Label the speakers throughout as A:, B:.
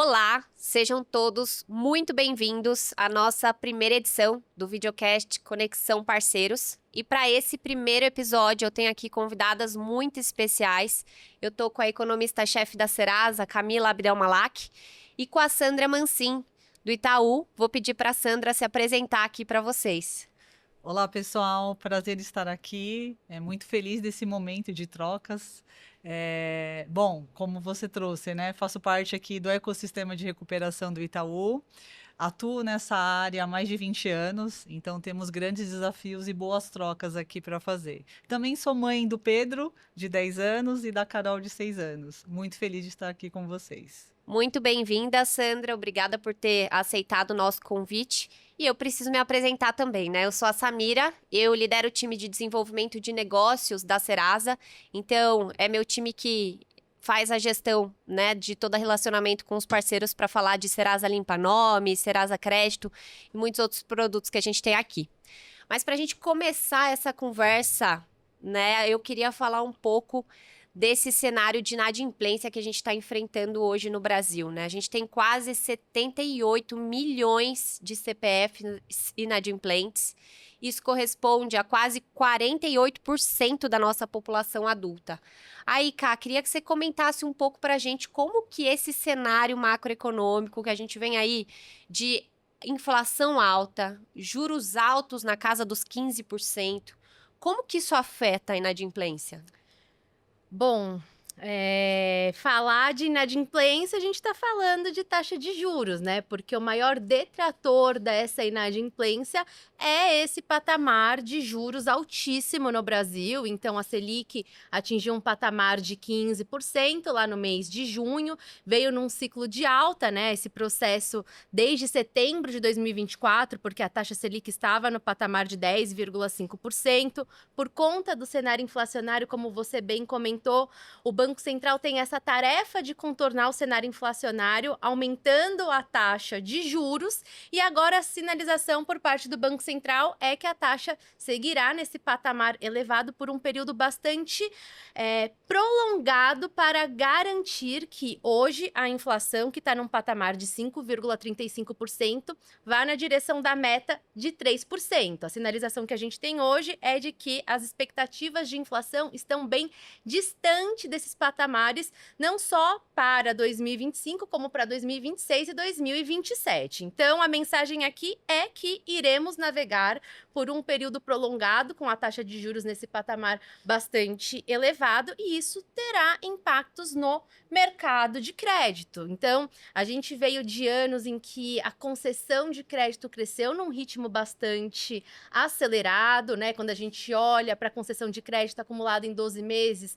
A: Olá, sejam todos muito bem-vindos à nossa primeira edição do videocast Conexão Parceiros. E para esse primeiro episódio, eu tenho aqui convidadas muito especiais. Eu estou com a economista-chefe da Serasa, Camila Abdelmalak, e com a Sandra Mancin, do Itaú. Vou pedir para a Sandra se apresentar aqui para vocês.
B: Olá, pessoal. Prazer estar aqui. Muito feliz desse momento de trocas. Bom, como você trouxe, né? Faço parte aqui do ecossistema de recuperação do Itaú. Atuo nessa área há mais de 20 anos, então temos grandes desafios e boas trocas aqui para fazer. Também sou mãe do Pedro, de 10 anos, e da Carol, de 6 anos. Muito feliz de estar aqui com vocês.
A: Muito bem-vinda, Sandra. Obrigada por ter aceitado o nosso convite. E eu preciso me apresentar também, né? Eu sou a Samira, eu lidero o time de desenvolvimento de negócios da Serasa. Então, é meu time que faz a gestão, né, de todo relacionamento com os parceiros para falar de Serasa Limpa Nome, Serasa Crédito e muitos outros produtos que a gente tem aqui. Mas para a gente começar essa conversa, né, eu queria falar um pouco desse cenário de inadimplência que a gente está enfrentando hoje no Brasil, né? A gente tem quase 78 milhões de CPFs inadimplentes. Isso corresponde a quase 48% da nossa população adulta. Aí, Ká, queria que você comentasse um pouco para a gente como que esse cenário macroeconômico que a gente vem aí de inflação alta, juros altos na casa dos 15%, como que isso afeta a inadimplência?
C: Bom, falar de inadimplência, a gente está falando de taxa de juros, né? Porque o maior detrator dessa inadimplência é esse patamar de juros altíssimo no Brasil. Então, a Selic atingiu um patamar de 15% lá no mês de junho, veio num ciclo de alta, né? Esse processo desde setembro de 2024, porque a taxa Selic estava no patamar de 10,5%. Por conta do cenário inflacionário, como você bem comentou, o Banco Central tem essa tarefa de contornar o cenário inflacionário, aumentando a taxa de juros, e agora a sinalização por parte do Banco Central é que a taxa seguirá nesse patamar elevado por um período bastante prolongado para garantir que hoje a inflação, que está num patamar de 5,35%, vá na direção da meta de 3%. A sinalização que a gente tem hoje é de que as expectativas de inflação estão bem distantes desses patamares, não só para 2025, como para 2026 e 2027. Então, a mensagem aqui é que iremos navegar por um período prolongado com a taxa de juros nesse patamar bastante elevado, e isso terá impactos no mercado de crédito. Então, a gente veio de anos em que a concessão de crédito cresceu num ritmo bastante acelerado, né? Quando a gente olha para a concessão de crédito acumulada em 12 meses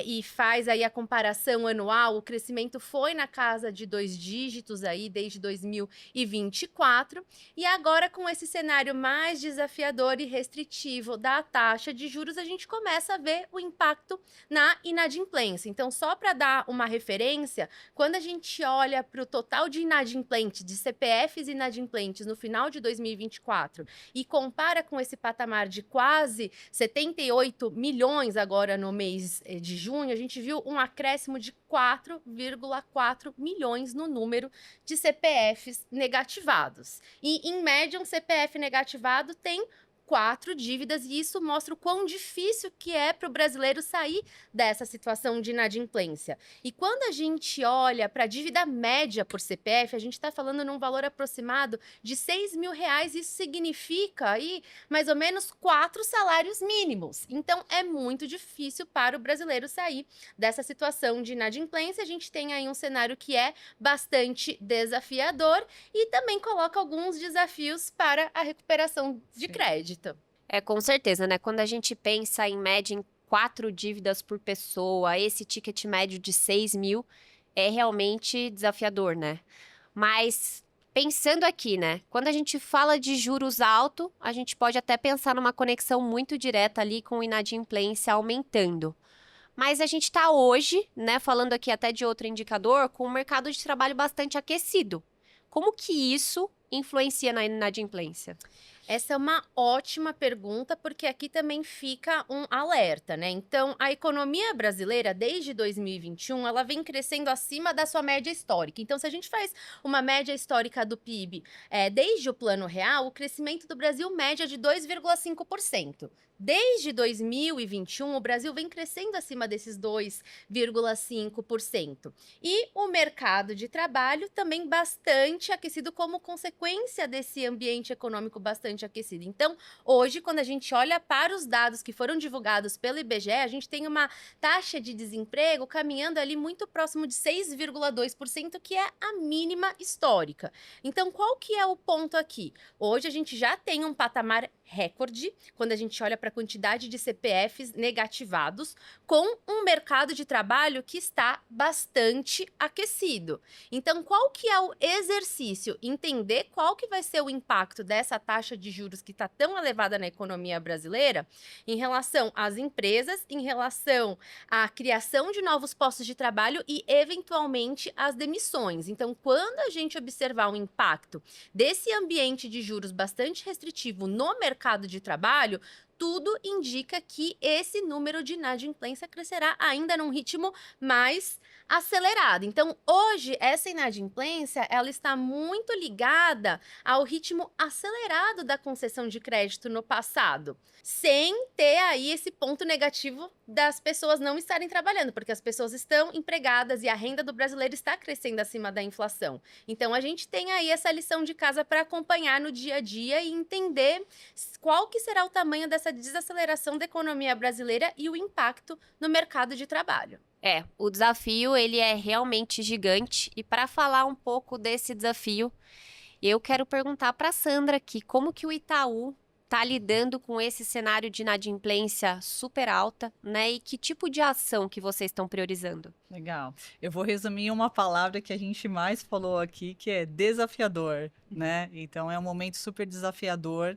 C: e faz aí a comparação anual, o crescimento foi na casa de 2 dígitos aí desde 2024, e agora com esse cenário mais desafiador e restritivo da taxa de juros, a gente começa a ver o impacto na inadimplência. Então, só para dar uma referência, quando a gente olha para o total de inadimplentes, de CPFs inadimplentes no final de 2024 e compara com esse patamar de quase 78 milhões agora no mês de junho, a gente viu um acréscimo de 4,4 milhões no número de CPFs negativados. E, em média, um CPF negativado tem 4 dívidas, e isso mostra o quão difícil que é para o brasileiro sair dessa situação de inadimplência. E quando a gente olha para a dívida média por CPF, a gente está falando num valor aproximado de R$ 6.000. Isso significa aí mais ou menos 4 salários mínimos. Então, é muito difícil para o brasileiro sair dessa situação de inadimplência. A gente tem aí um cenário que é bastante desafiador e também coloca alguns desafios para a recuperação de crédito.
A: Com certeza, né? Quando a gente pensa em média em 4 dívidas por pessoa, esse ticket médio de 6 mil é realmente desafiador, né? Mas pensando aqui, né? Quando a gente fala de juros altos, a gente pode até pensar numa conexão muito direta ali com inadimplência aumentando. Mas a gente está hoje, né, falando aqui até de outro indicador, com o mercado de trabalho bastante aquecido. Como que isso influencia na inadimplência?
C: Essa é uma ótima pergunta, porque aqui também fica um alerta, né? Então, a economia brasileira, desde 2021, ela vem crescendo acima da sua média histórica. Então, se a gente faz uma média histórica do PIB, desde o Plano Real, o crescimento do Brasil média de 2,5%. Desde 2021, o Brasil vem crescendo acima desses 2,5%. E o mercado de trabalho também bastante aquecido como consequência desse ambiente econômico bastante aquecido. Então, hoje, quando a gente olha para os dados que foram divulgados pelo IBGE, a gente tem uma taxa de desemprego caminhando ali muito próximo de 6,2%, que é a mínima histórica. Então, qual que é o ponto aqui? Hoje a gente já tem um patamar recorde, quando a gente olha para a quantidade de CPFs negativados, com um mercado de trabalho que está bastante aquecido. Então, qual que é o exercício? Entender qual que vai ser o impacto dessa taxa de juros que está tão elevada na economia brasileira em relação às empresas, em relação à criação de novos postos de trabalho e, eventualmente, às demissões. Então, quando a gente observar o impacto desse ambiente de juros bastante restritivo no mercado de trabalho, tudo indica que esse número de inadimplência crescerá ainda num ritmo mais acelerado. Então, hoje, essa inadimplência, ela está muito ligada ao ritmo acelerado da concessão de crédito no passado, sem ter aí esse ponto negativo das pessoas não estarem trabalhando, porque as pessoas estão empregadas e a renda do brasileiro está crescendo acima da inflação. Então, a gente tem aí essa lição de casa para acompanhar no dia a dia e entender qual que será o tamanho dessa desaceleração da economia brasileira e o impacto no mercado de trabalho.
A: O desafio, ele é realmente gigante. E para falar um pouco desse desafio, eu quero perguntar para a Sandra aqui, como que o Itaú está lidando com esse cenário de inadimplência super alta, né? E que tipo de ação que vocês estão priorizando?
B: Legal. Eu vou resumir em uma palavra que a gente mais falou aqui, que é desafiador, né? Então, é um momento super desafiador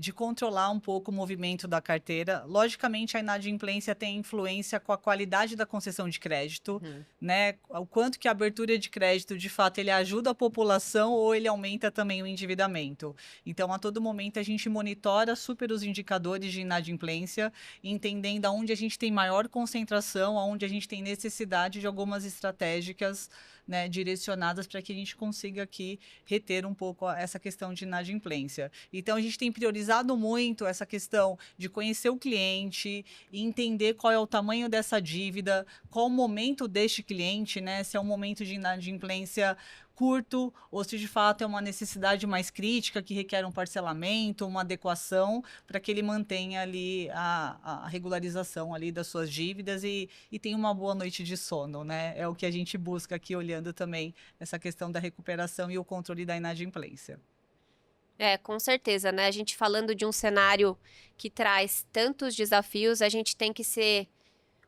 B: de controlar um pouco o movimento da carteira. Logicamente, a inadimplência tem influência com a qualidade da concessão de crédito, né? O quanto que a abertura de crédito, de fato, ele ajuda a população ou ele aumenta também o endividamento. Então, a todo momento, a gente monitora super os indicadores de inadimplência, entendendo aonde a gente tem maior concentração, aonde a gente tem necessidade de algumas estratégicas, né, direcionadas para que a gente consiga aqui reter um pouco essa questão de inadimplência. Então, a gente tem priorizado muito essa questão de conhecer o cliente e entender qual é o tamanho dessa dívida, qual o momento deste cliente, né, se é um momento de inadimplência curto ou se de fato é uma necessidade mais crítica que requer um parcelamento, uma adequação para que ele mantenha ali a regularização ali das suas dívidas e tenha uma boa noite de sono, né? É o que a gente busca aqui olhando também essa questão da recuperação e o controle da inadimplência.
A: Com certeza, né? A gente falando de um cenário que traz tantos desafios, a gente tem que ser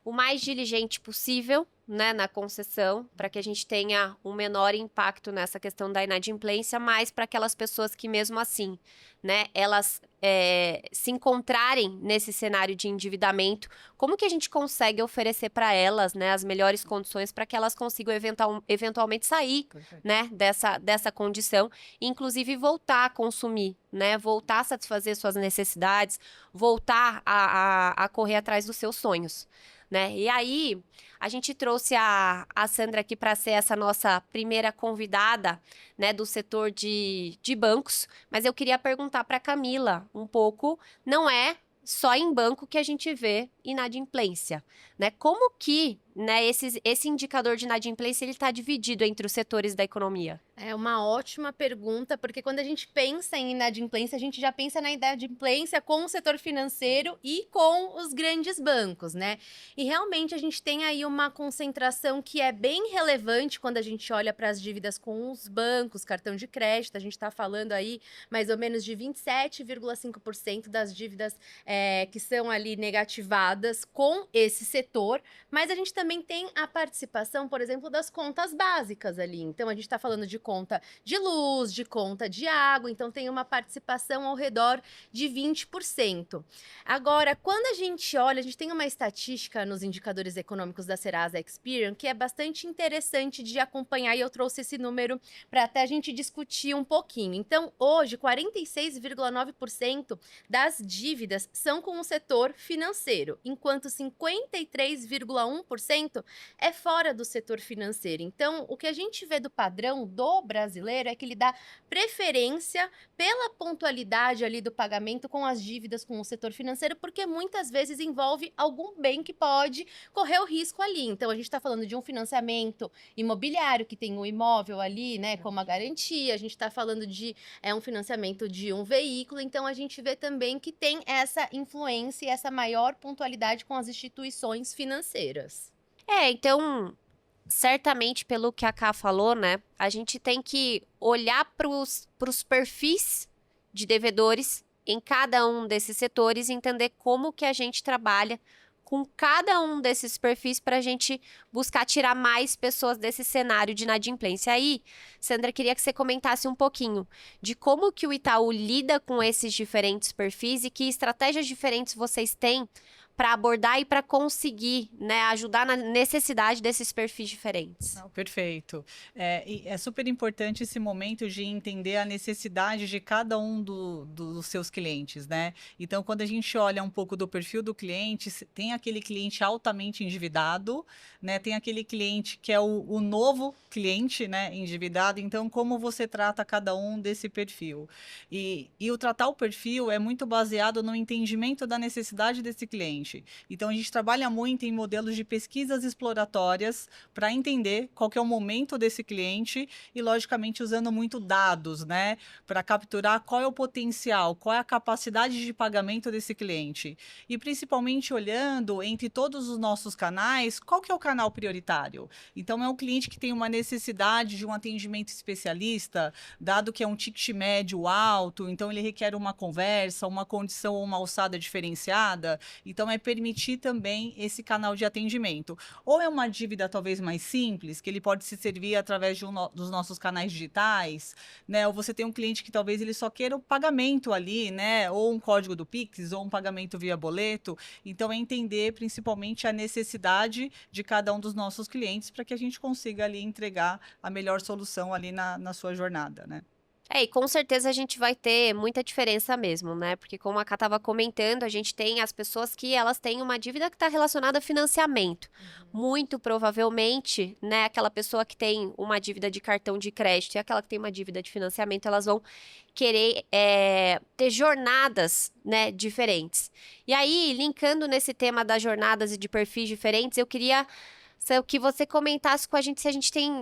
A: o mais diligente possível, né, na concessão, para que a gente tenha um menor impacto nessa questão da inadimplência, mas para aquelas pessoas que mesmo assim, né, elas se encontrarem nesse cenário de endividamento, como que a gente consegue oferecer para elas, né, as melhores condições para que elas consigam eventualmente sair, né, dessa condição, e inclusive voltar a consumir, né, voltar a satisfazer suas necessidades, voltar a correr atrás dos seus sonhos. Né? E aí, a gente trouxe a Sandra aqui para ser essa nossa primeira convidada, né, do setor de bancos, mas eu queria perguntar para a Camila um pouco, não é só em banco que a gente vê inadimplência, né? Como que, né, esse indicador de inadimplência ele está dividido entre os setores da economia?
C: É uma ótima pergunta, porque quando a gente pensa em inadimplência, a gente já pensa na inadimplência com o setor financeiro e com os grandes bancos, né? E realmente a gente tem aí uma concentração que é bem relevante quando a gente olha para as dívidas com os bancos, cartão de crédito, a gente está falando aí mais ou menos de 27,5% das dívidas que são ali negativadas com esse setor, mas a gente também também tem a participação, por exemplo, das contas básicas ali. Então, a gente está falando de conta de luz, de conta de água, então tem uma participação ao redor de 20%. Agora, quando a gente olha, a gente tem uma estatística nos indicadores econômicos da Serasa Experian que é bastante interessante de acompanhar, e eu trouxe esse número para até a gente discutir um pouquinho. Então, hoje, 46,9% das dívidas são com o setor financeiro, enquanto 53,1% é fora do setor financeiro. Então, o que a gente vê do padrão do brasileiro é que ele dá preferência pela pontualidade ali do pagamento com as dívidas com o setor financeiro, porque muitas vezes envolve algum bem que pode correr o risco ali. Então, a gente está falando de um financiamento imobiliário, que tem um imóvel ali, né, como a garantia, a gente está falando de um financiamento de um veículo, então a gente vê também que tem essa influência e essa maior pontualidade com as instituições financeiras.
A: Então, certamente pelo que a Ká falou, né, a gente tem que olhar para os perfis de devedores em cada um desses setores e entender como que a gente trabalha com cada um desses perfis para a gente buscar tirar mais pessoas desse cenário de inadimplência. Aí, Sandra, queria que você comentasse um pouquinho de como que o Itaú lida com esses diferentes perfis e que estratégias diferentes vocês têm para abordar e para conseguir, né, ajudar na necessidade desses perfis diferentes.
B: Não, perfeito. E é super importante esse momento de entender a necessidade de cada um dos seus clientes, né? Então, quando a gente olha um pouco do perfil do cliente, tem aquele cliente altamente endividado, né? Tem aquele cliente que é o novo cliente, né, endividado. Então, como você trata cada um desse perfil? E o tratar o perfil é muito baseado no entendimento da necessidade desse cliente. Então, a gente trabalha muito em modelos de pesquisas exploratórias para entender qual que é o momento desse cliente e, logicamente, usando muito dados, né, para capturar qual é o potencial, qual é a capacidade de pagamento desse cliente. E, principalmente, olhando entre todos os nossos canais, qual que é o canal prioritário? Então, é um cliente que tem uma necessidade de um atendimento especialista, dado que é um ticket médio alto, então ele requer uma conversa, uma condição ou uma alçada diferenciada. Então, é permitir também esse canal de atendimento. Ou é uma dívida talvez mais simples, que ele pode se servir através dos nossos canais digitais, né? Ou você tem um cliente que talvez ele só queira o pagamento ali, né? Ou um código do Pix, ou um pagamento via boleto. Então, é entender principalmente a necessidade de cada um dos nossos clientes para que a gente consiga ali entregar a melhor solução ali na sua jornada, né?
A: E com certeza a gente vai ter muita diferença mesmo, né? Porque como a Ká estava comentando, a gente tem as pessoas que elas têm uma dívida que está relacionada a financiamento. Muito provavelmente, né, aquela pessoa que tem uma dívida de cartão de crédito e aquela que tem uma dívida de financiamento, elas vão querer ter jornadas, né, diferentes. E aí, linkando nesse tema das jornadas e de perfis diferentes, eu queria que você comentasse com a gente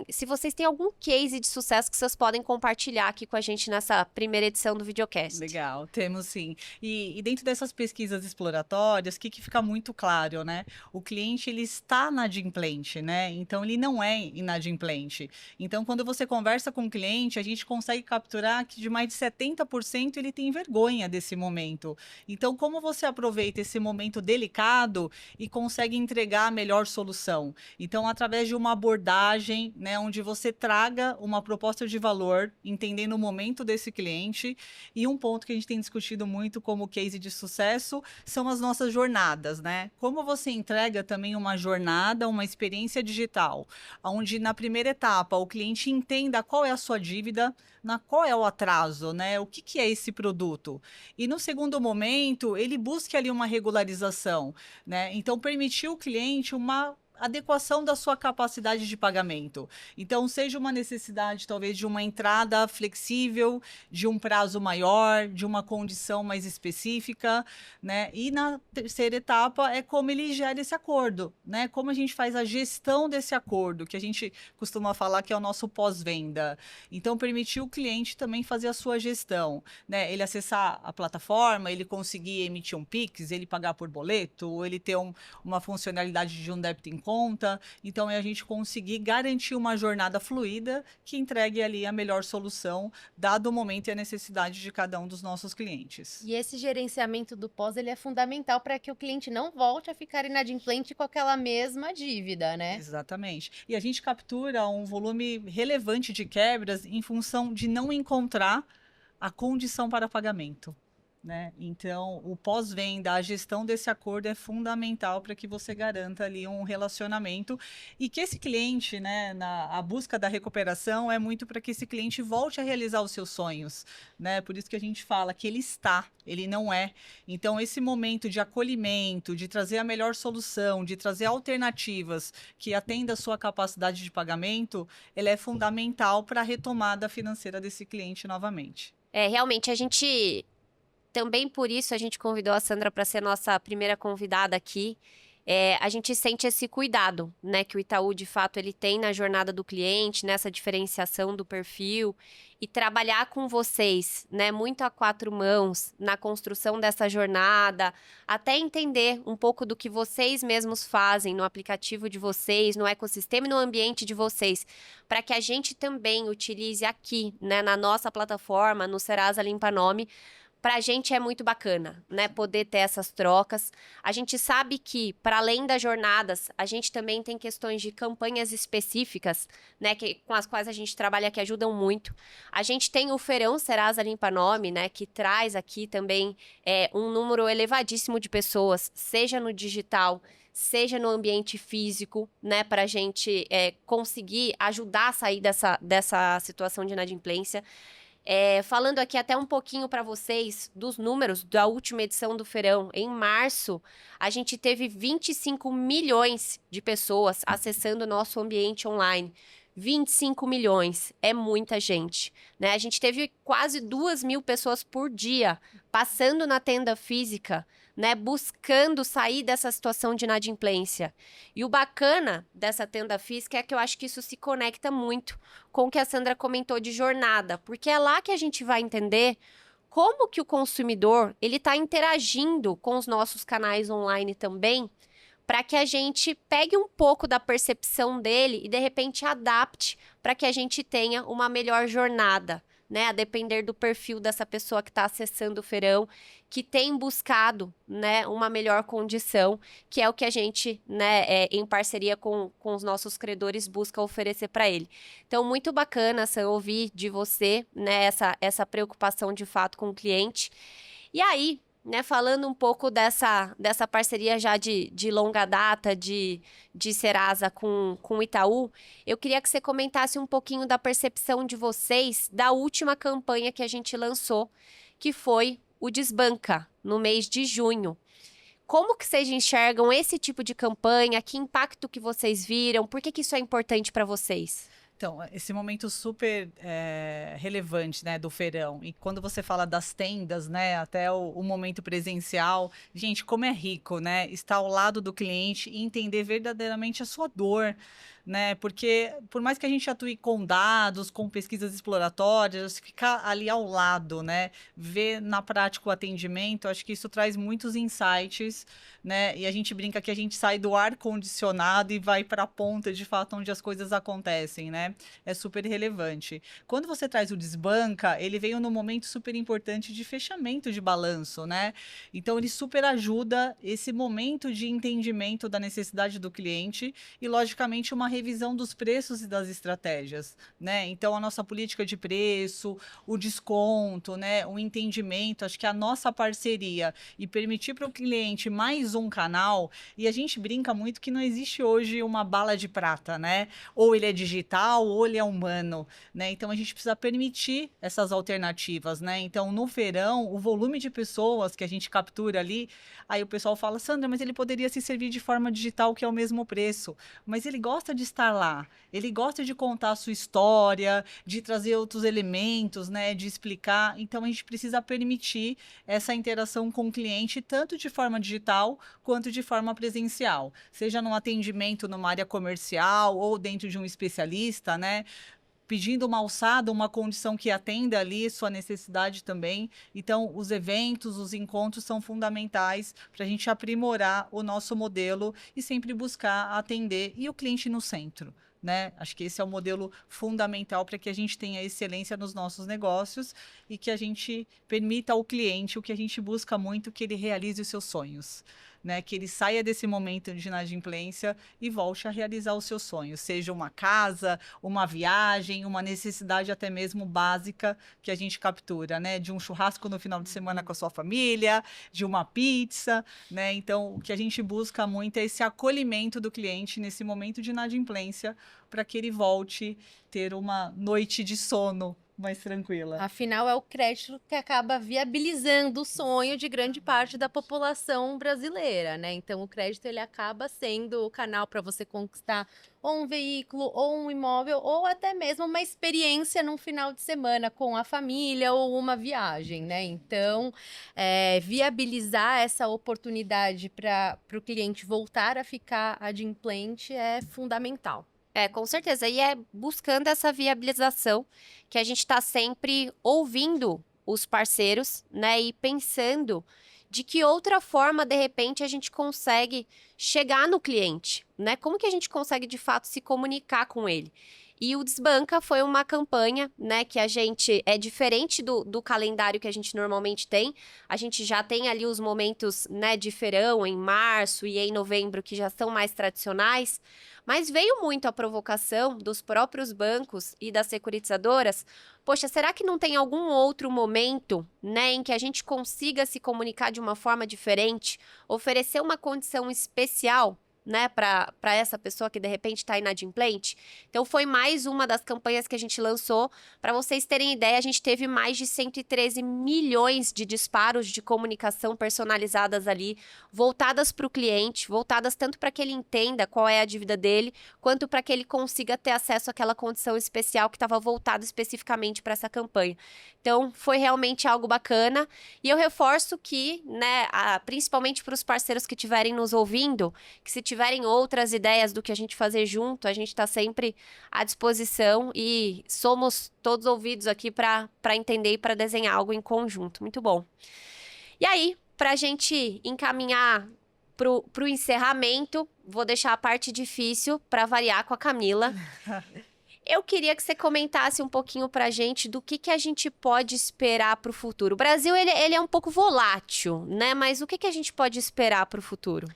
A: se vocês têm algum case de sucesso que vocês podem compartilhar aqui com a gente nessa primeira edição do videocast.
B: Legal, temos sim. E dentro dessas pesquisas exploratórias, o que fica muito claro, né? O cliente, ele está inadimplente, né? Então, ele não é inadimplente. Então, quando você conversa com o cliente, a gente consegue capturar que de mais de 70% ele tem vergonha desse momento. Então, como você aproveita esse momento delicado e consegue entregar a melhor solução? Então, através de uma abordagem, né, onde você traga uma proposta de valor, entendendo o momento desse cliente. E um ponto que a gente tem discutido muito como case de sucesso são as nossas jornadas, né? Como você entrega também uma jornada, uma experiência digital, onde na primeira etapa o cliente entenda qual é a sua dívida, qual é o atraso, né? O que é esse produto? E no segundo momento, ele busque ali uma regularização, né? Então, permitir ao cliente uma adequação da sua capacidade de pagamento. Então, seja uma necessidade, talvez, de uma entrada flexível, de um prazo maior, de uma condição mais específica, né? E na terceira etapa é como ele gera esse acordo, né? Como a gente faz a gestão desse acordo, que a gente costuma falar que é o nosso pós-venda. Então, permitir o cliente também fazer a sua gestão, né? Ele acessar a plataforma, ele conseguir emitir um Pix, ele pagar por boleto, ou ele ter uma funcionalidade de um débito em conta, conta. Então, é a gente conseguir garantir uma jornada fluida que entregue ali a melhor solução, dado o momento e a necessidade de cada um dos nossos clientes.
C: E esse gerenciamento do pós, ele é fundamental para que o cliente não volte a ficar inadimplente com aquela mesma dívida, né?
B: Exatamente. E a gente captura um volume relevante de quebras em função de não encontrar a condição para pagamento, né? Então, o pós-venda, a gestão desse acordo é fundamental para que você garanta ali um relacionamento e que esse cliente, né, a busca da recuperação é muito para que esse cliente volte a realizar os seus sonhos, né? Por isso que a gente fala que ele não é. Então, esse momento de acolhimento, de trazer a melhor solução, de trazer alternativas que atendam a sua capacidade de pagamento, ele é fundamental para a retomada financeira desse cliente novamente.
A: Realmente, a gente também por isso a gente convidou a Sandra para ser nossa primeira convidada aqui. A gente sente esse cuidado, né, que o Itaú, de fato, ele tem na jornada do cliente, nessa diferenciação do perfil e trabalhar com vocês, né, muito a quatro mãos na construção dessa jornada, até entender um pouco do que vocês mesmos fazem no aplicativo de vocês, no ecossistema e no ambiente de vocês, para que a gente também utilize aqui, né, na nossa plataforma, no Serasa Limpa Nome. Para a gente é muito bacana, né, poder ter essas trocas. A gente sabe que, para além das jornadas, a gente também tem questões de campanhas específicas, né, com as quais a gente trabalha que ajudam muito. A gente tem o Feirão Serasa Limpa Nome, né, que traz aqui também um número elevadíssimo de pessoas, seja no digital, seja no ambiente físico, né, para a gente conseguir ajudar a sair dessa situação de inadimplência. Falando aqui até um pouquinho para vocês dos números da última edição do Feirão, em março, a gente teve 25 milhões de pessoas acessando o nosso ambiente online. 25 milhões, é muita gente, né? A gente teve quase 2.000 pessoas por dia passando na tenda física, né, buscando sair dessa situação de inadimplência. E o bacana dessa tenda física é que eu acho que isso se conecta muito com o que a Sandra comentou de jornada, porque é lá que a gente vai entender como que o consumidor ele está interagindo com os nossos canais online também, para que a gente pegue um pouco da percepção dele e, de repente, adapte para que a gente tenha uma melhor jornada, né? A depender do perfil dessa pessoa que está acessando o feirão, que tem buscado, né, uma melhor condição, que é o que a gente, né, em parceria com os nossos credores, busca oferecer para ele. Então, muito bacana, Sam, ouvir de você, né, essa preocupação de fato com o cliente. E aí, né, falando um pouco dessa parceria já de longa data de Serasa com o Itaú, eu queria que você comentasse um pouquinho da percepção de vocês da última campanha que a gente lançou, que foi o Desbanca, no mês de junho. Como que vocês enxergam esse tipo de campanha? Que impacto que vocês viram? Por que isso é importante para vocês?
B: Então, esse momento super relevante, né, do feirão. E quando você fala das tendas, né, até o momento presencial, gente, como é rico, né, estar ao lado do cliente e entender verdadeiramente a sua dor, né, porque por mais que a gente atue com dados, com pesquisas exploratórias, ficar ali ao lado, né, ver na prática o atendimento, acho que isso traz muitos insights, né, e a gente brinca que a gente sai do ar-condicionado e vai para a ponta, de fato, onde as coisas acontecem, né, é super relevante. Quando você traz o Desbanca, ele veio num momento super importante de fechamento de balanço, né, então ele super ajuda esse momento de entendimento da necessidade do cliente e, logicamente, uma revisão dos preços e das estratégias, né? Então, a nossa política de preço, o desconto, né? O entendimento, acho que a nossa parceria e permitir para o cliente mais um canal, e a gente brinca muito que não existe hoje uma bala de prata, né? Ou ele é digital, ou ele é humano, né? Então, a gente precisa permitir essas alternativas, né? Então, no feirão, o volume de pessoas que a gente captura ali, aí o pessoal fala, Sandra, mas ele poderia se servir de forma digital, que é o mesmo preço, mas ele gosta de estar lá, ele gosta de contar a sua história, de trazer outros elementos, né, de explicar. Então, a gente precisa permitir essa interação com o cliente, tanto de forma digital quanto de forma presencial, seja no atendimento numa área comercial ou dentro de um especialista, né? pedindo uma alçada, uma condição que atenda ali sua necessidade também. Então, os eventos, os encontros são fundamentais para a gente aprimorar o nosso modelo e sempre buscar atender e o cliente no centro. Né? Acho que esse é o modelo fundamental para que a gente tenha excelência nos nossos negócios e que a gente permita ao cliente o que a gente busca muito, que ele realize os seus sonhos. Né, que ele saia desse momento de inadimplência e volte a realizar os seus sonhos, seja uma casa, uma viagem, uma necessidade até mesmo básica que a gente captura, né, de um churrasco no final de semana com a sua família, de uma pizza, né, então o que a gente busca muito é esse acolhimento do cliente nesse momento de inadimplência para que ele volte a ter uma noite de sono mais tranquila.
C: Afinal, é o crédito que acaba viabilizando o sonho de grande parte da população brasileira, né? Então, o crédito ele acaba sendo o canal para você conquistar ou um veículo, ou um imóvel, ou até mesmo uma experiência num final de semana com a família ou uma viagem, né? Então, viabilizar essa oportunidade para o cliente voltar a ficar adimplente é fundamental.
A: Com certeza. E é buscando essa viabilização que a gente está sempre ouvindo os parceiros, né? E pensando de que outra forma, de repente, a gente consegue chegar no cliente, né? Como que a gente consegue, de fato, se comunicar com ele? E o Desbanca foi uma campanha, né, que a gente, é diferente do calendário que a gente normalmente tem. A gente já tem ali os momentos, né, de feirão em março e em novembro, que já são mais tradicionais. Mas veio muito a provocação dos próprios bancos e das securitizadoras. Poxa, será que não tem algum outro momento, né, em que a gente consiga se comunicar de uma forma diferente, oferecer uma condição especial, né, para essa pessoa que de repente está inadimplente? Então foi mais uma das campanhas que a gente lançou. Para vocês terem ideia, a gente teve mais de 113 milhões de disparos de comunicação personalizadas ali, voltadas para o cliente, voltadas tanto para que ele entenda qual é a dívida dele, quanto para que ele consiga ter acesso àquela condição especial que estava voltada especificamente para essa campanha. Então foi realmente algo bacana. E eu reforço que, né, principalmente para os parceiros que estiverem nos ouvindo, que se tiverem outras ideias do que a gente fazer junto, a gente está sempre à disposição e somos todos ouvidos aqui para entender e para desenhar algo em conjunto. Muito bom. E aí, para a gente encaminhar para o encerramento, vou deixar a parte difícil para variar com a Camila. Eu queria que você comentasse um pouquinho para a gente do que a gente pode esperar para o futuro. O Brasil, ele é um pouco volátil, né? Mas o que a gente pode esperar para o futuro?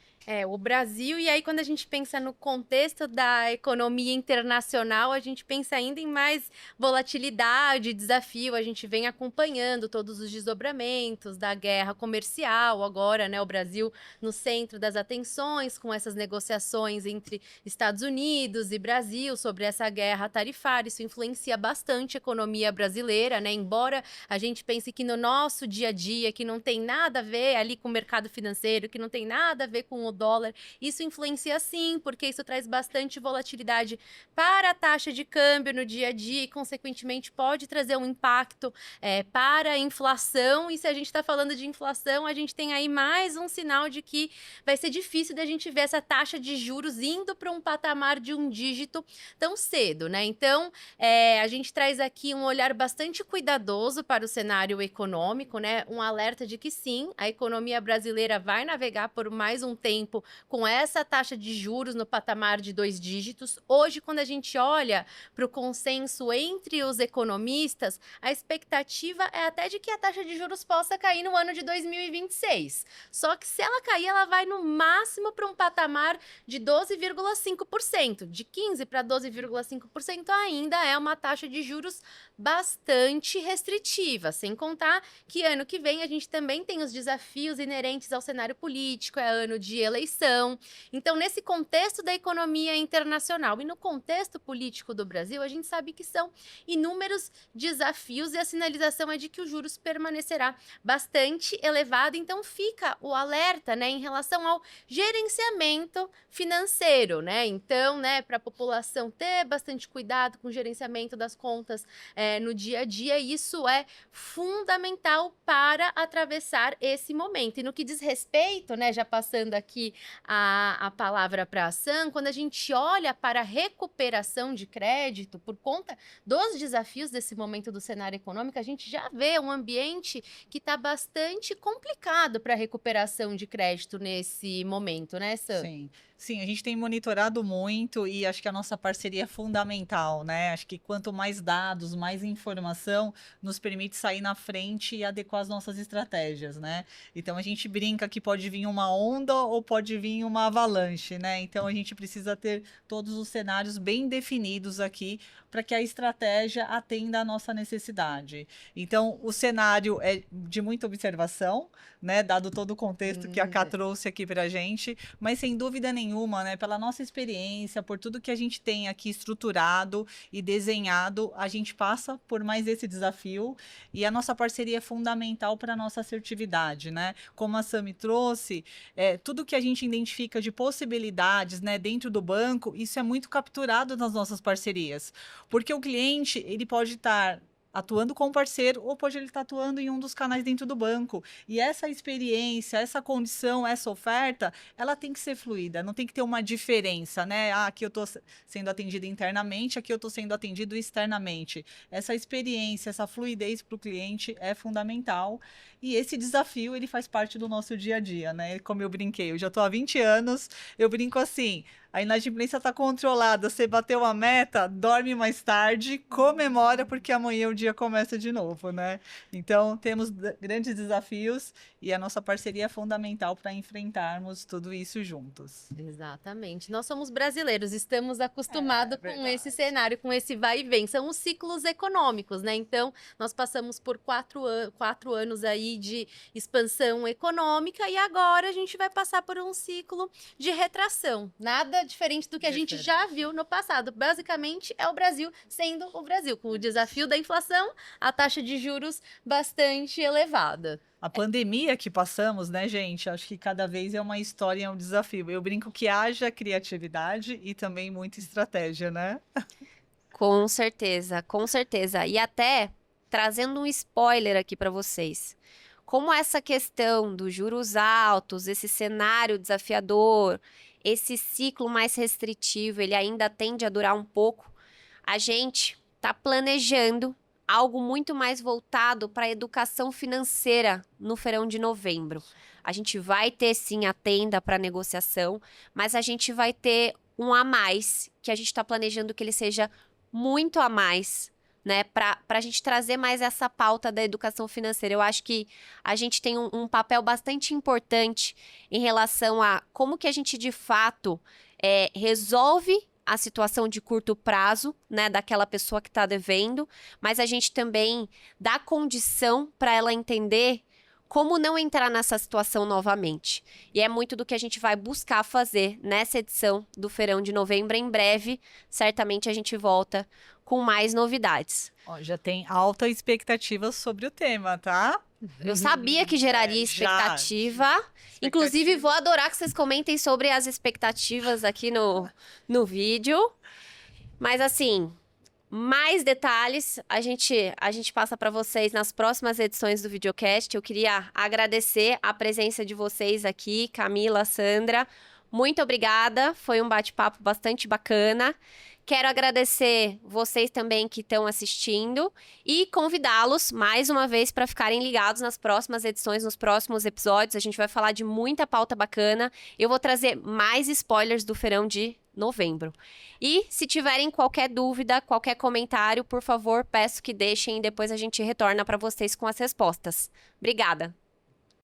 C: O Brasil, e aí quando a gente pensa no contexto da economia internacional, a gente pensa ainda em mais volatilidade, desafio. A gente vem acompanhando todos os desdobramentos da guerra comercial agora, né? O Brasil no centro das atenções com essas negociações entre Estados Unidos e Brasil sobre essa guerra tarifária. Isso influencia bastante a economia brasileira, né? Embora a gente pense que no nosso dia a dia, que não tem nada a ver ali com o mercado financeiro, que não tem nada a ver com o dólar, isso influencia sim, porque isso traz bastante volatilidade para a taxa de câmbio no dia a dia e, consequentemente, pode trazer um impacto para a inflação. E se a gente está falando de inflação, a gente tem aí mais um sinal de que vai ser difícil da gente ver essa taxa de juros indo para um patamar de um dígito tão cedo, né? Então, a gente traz aqui um olhar bastante cuidadoso para o cenário econômico, né? Um alerta de que sim, a economia brasileira vai navegar por mais um tempo com essa taxa de juros no patamar de 2 dígitos. Hoje, quando a gente olha para o consenso entre os economistas, a expectativa é até de que a taxa de juros possa cair no ano de 2026. Só que se ela cair, ela vai no máximo para um patamar de 12,5%. De 15% para 12,5% ainda é uma taxa de juros bastante restritiva, sem contar que ano que vem a gente também tem os desafios inerentes ao cenário político, é ano de eleição. Então, nesse contexto da economia internacional e no contexto político do Brasil, a gente sabe que são inúmeros desafios e a sinalização é de que os juros permanecerá bastante elevado. Então, fica o alerta, né, em relação ao gerenciamento financeiro, né? Então, né, para a população ter bastante cuidado com o gerenciamento das contas no dia a dia, isso é fundamental para atravessar esse momento. E no que diz respeito, né, já passando aqui aqui a palavra para a Sam, quando a gente olha para a recuperação de crédito, por conta dos desafios desse momento do cenário econômico, a gente já vê um ambiente que está bastante complicado para a recuperação de crédito nesse momento, né, Sam?
B: Sim, a gente tem monitorado muito e acho que a nossa parceria é fundamental, né? Acho que quanto mais dados, mais informação nos permite sair na frente e adequar as nossas estratégias, né? Então a gente brinca que pode vir uma onda ou pode vir uma avalanche, né? Então a gente precisa ter todos os cenários bem definidos aqui para que a estratégia atenda à nossa necessidade. Então o cenário é de muita observação, né? Dado todo o contexto que a Ká trouxe aqui para a gente, mas sem dúvida nenhuma, né, pela nossa experiência, por tudo que a gente tem aqui estruturado e desenhado, a gente passa por mais esse desafio e a nossa parceria é fundamental para a nossa assertividade, né? Como a Sami trouxe, tudo que a gente identifica de possibilidades, né, dentro do banco, isso é muito capturado nas nossas parcerias, porque o cliente, ele pode estar atuando com o parceiro ou pode ele estar atuando em um dos canais dentro do banco. E essa experiência, essa condição, essa oferta, ela tem que ser fluida, não tem que ter uma diferença, né? Ah, aqui eu estou sendo atendido internamente, aqui eu estou sendo atendido externamente. Essa experiência, essa fluidez para o cliente é fundamental. E esse desafio, ele faz parte do nosso dia a dia, né? Como eu brinquei, eu já estou há 20 anos, eu brinco assim, a inadimplência está controlada, você bateu a meta, dorme mais tarde, comemora, porque amanhã o dia começa de novo, né? Então, temos grandes desafios e a nossa parceria é fundamental para enfrentarmos tudo isso juntos.
C: Exatamente. Nós somos brasileiros, estamos acostumados com esse cenário, com esse vai e vem. São os ciclos econômicos, né? Então, nós passamos por 4 anos aí de expansão econômica e agora a gente vai passar por um ciclo de retração. Nada diferente do que a gente já viu no passado. Basicamente, é o Brasil sendo o Brasil, com o desafio da inflação, a taxa de juros bastante elevada.
B: A pandemia que passamos, né, gente? Acho que cada vez é uma história, é um desafio. Eu brinco que haja criatividade e também muita estratégia, né?
A: Com certeza, com certeza. E até trazendo um spoiler aqui para vocês. Como essa questão dos juros altos, esse cenário desafiador, esse ciclo mais restritivo, ele ainda tende a durar um pouco, a gente está planejando algo muito mais voltado para a educação financeira no feirão de novembro. A gente vai ter, sim, a tenda para negociação, mas a gente vai ter um a mais, que a gente está planejando que ele seja muito a mais, né, para a gente trazer mais essa pauta da educação financeira. Eu acho que a gente tem um papel bastante importante em relação a como que a gente, de fato, resolve a situação de curto prazo, né, daquela pessoa que está devendo, mas a gente também dá condição para ela entender como não entrar nessa situação novamente. E é muito do que a gente vai buscar fazer nessa edição do Feirão de Novembro. Em breve, certamente a gente volta com mais novidades.
B: Ó, já tem alta expectativa sobre o tema, tá?
A: Eu sabia que geraria expectativa. Inclusive, vou adorar que vocês comentem sobre as expectativas aqui no vídeo. Mas, assim, mais detalhes a gente passa para vocês nas próximas edições do videocast. Eu queria agradecer a presença de vocês aqui, Camila, Sandra. Muito obrigada, foi um bate-papo bastante bacana. Quero agradecer vocês também que estão assistindo e convidá-los mais uma vez para ficarem ligados nas próximas edições, nos próximos episódios. A gente vai falar de muita pauta bacana. Eu vou trazer mais spoilers do feirão de novembro. E se tiverem qualquer dúvida, qualquer comentário, por favor, peço que deixem e depois a gente retorna para vocês com as respostas. Obrigada!